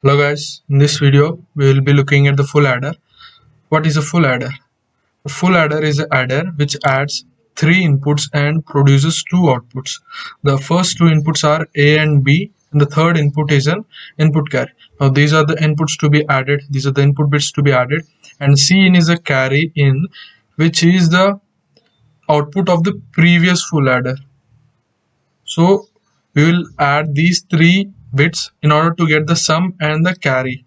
Hello guys, in this video we will be looking at the full adder. What is a full adder? A full adder is an adder which adds three inputs and produces two outputs. The first two inputs are A and B, and the third input is an input carry. Now these are the inputs to be added, these are the input bits to be added, and Cin is a carry in, which is the output of the previous full adder. So we will add these three bits in order to get the sum and the carry.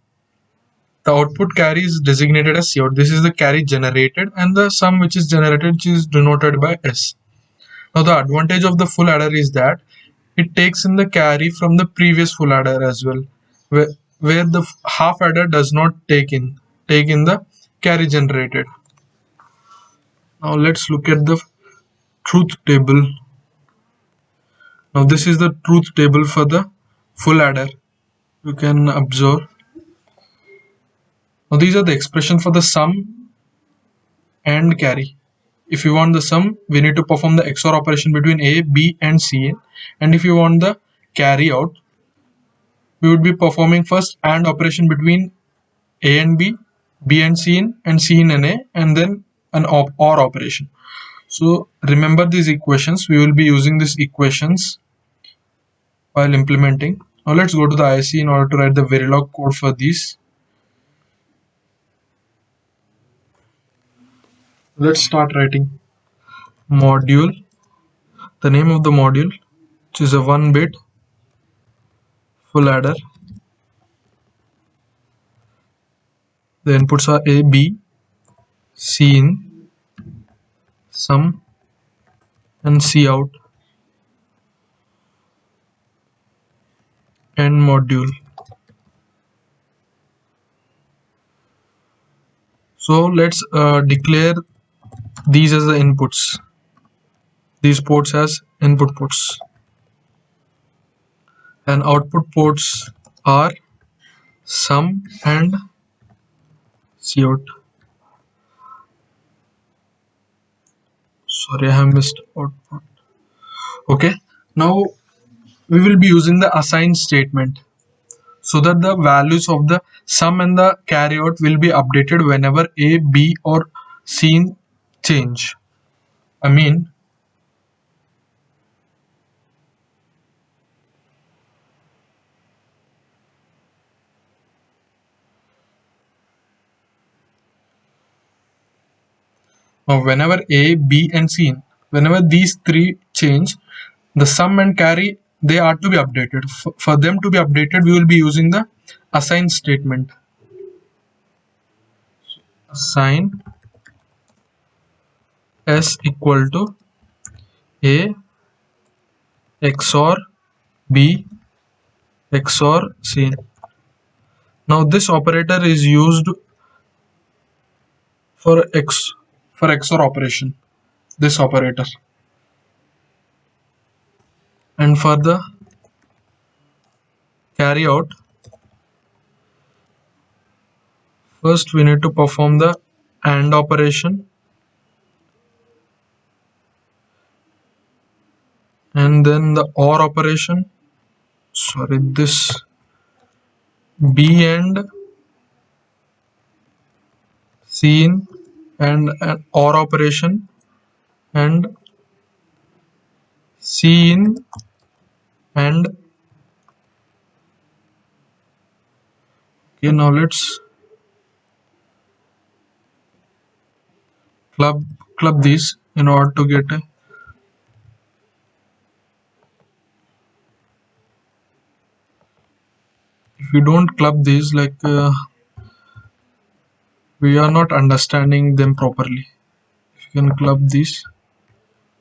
The output carry is designated as Cout. This is the carry generated, and the sum which is generated, which is denoted by S. Now the advantage of the full adder is that it takes in the carry from the previous full adder as well, where the half adder does not take in the carry generated. Now let's look at the truth table. Now this is the truth table for the full adder. You can observe. Now these are the expression for the sum and carry. If you want the sum, we need to perform the XOR operation between A, B and C in, and if you want the carry out, we would be performing first AND operation between A and B, B and C in, and C in and A, and then an OR operation. So remember these equations. We will be using these equations while implementing. Now let's go to the IC in order to write the Verilog code for these. Let's start writing module, the name of the module, which is a 1-bit full adder. The inputs are A, B, C in, sum, and C out, and module. So let's declare these as the inputs, these ports as input ports, and output ports are sum and Cout. Sorry, I have missed output. Okay, now we will be using the assign statement so that the values of the sum and the carry out will be updated whenever A, B or C change. Now whenever A, B and C, whenever these three change, the sum and carry, they are to be updated. For them to be updated, we will be using the assign statement. Assign S equal to A XOR B XOR C. Now this operator is used for XOR operation, this operator. And for the carry out, first we need to perform the AND operation, and then the OR operation. Sorry, this B and C in, and an OR operation, and C in and okay. Now let's club these in order to get a if you don't club these, like we are not understanding them properly. If you can club these,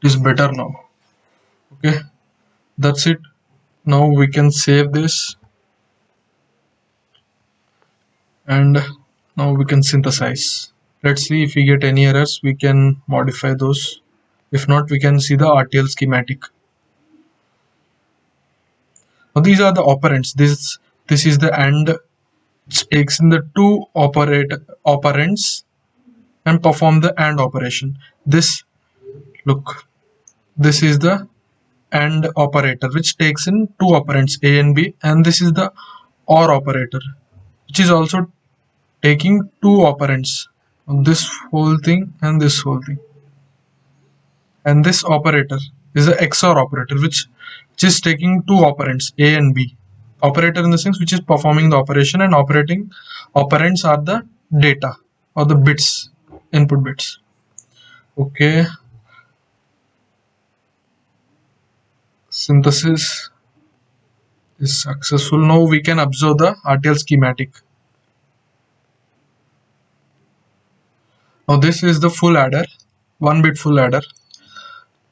it is better now. Okay, that's it. Now we can save this, and now we can synthesize. Let's see if we get any errors. We can modify those. If not, we can see the RTL schematic. Now these are the operands. This is the AND, which takes in the two operands and perform the AND operation. This is the AND operator, which takes in two operands A and B, and this is the OR operator, which is also taking two operands, this whole thing and this whole thing. And this operator is a XOR operator, which is taking two operands, A and B. Operator in the sense which is performing the operation, and operating operands are the data or the bits, input bits. Okay. Synthesis is successful. Now we can observe the RTL schematic. Now this is the full adder, 1-bit full adder.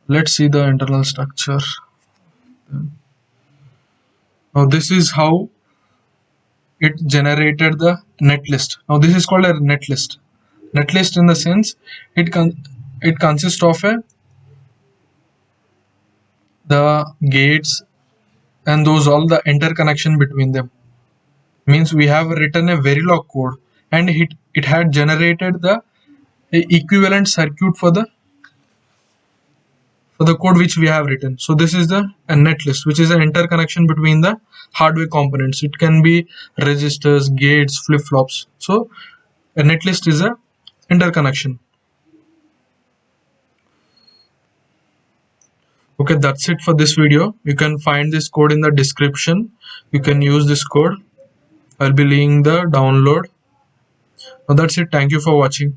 Let's see the internal structure. Now this is how it generated the netlist. Now this is called a netlist. Netlist in the sense it consists of the gates and those all the interconnection between them. Means we have written a Verilog code, and it had generated the equivalent circuit for the code which we have written. So this is a netlist, which is an interconnection between the hardware components. It can be registers, gates, flip-flops. So a netlist is a interconnection. Okay, that's it for this video. You can find this code in the description. You can use this code. I'll be linking the download. Now that's it. Thank you for watching.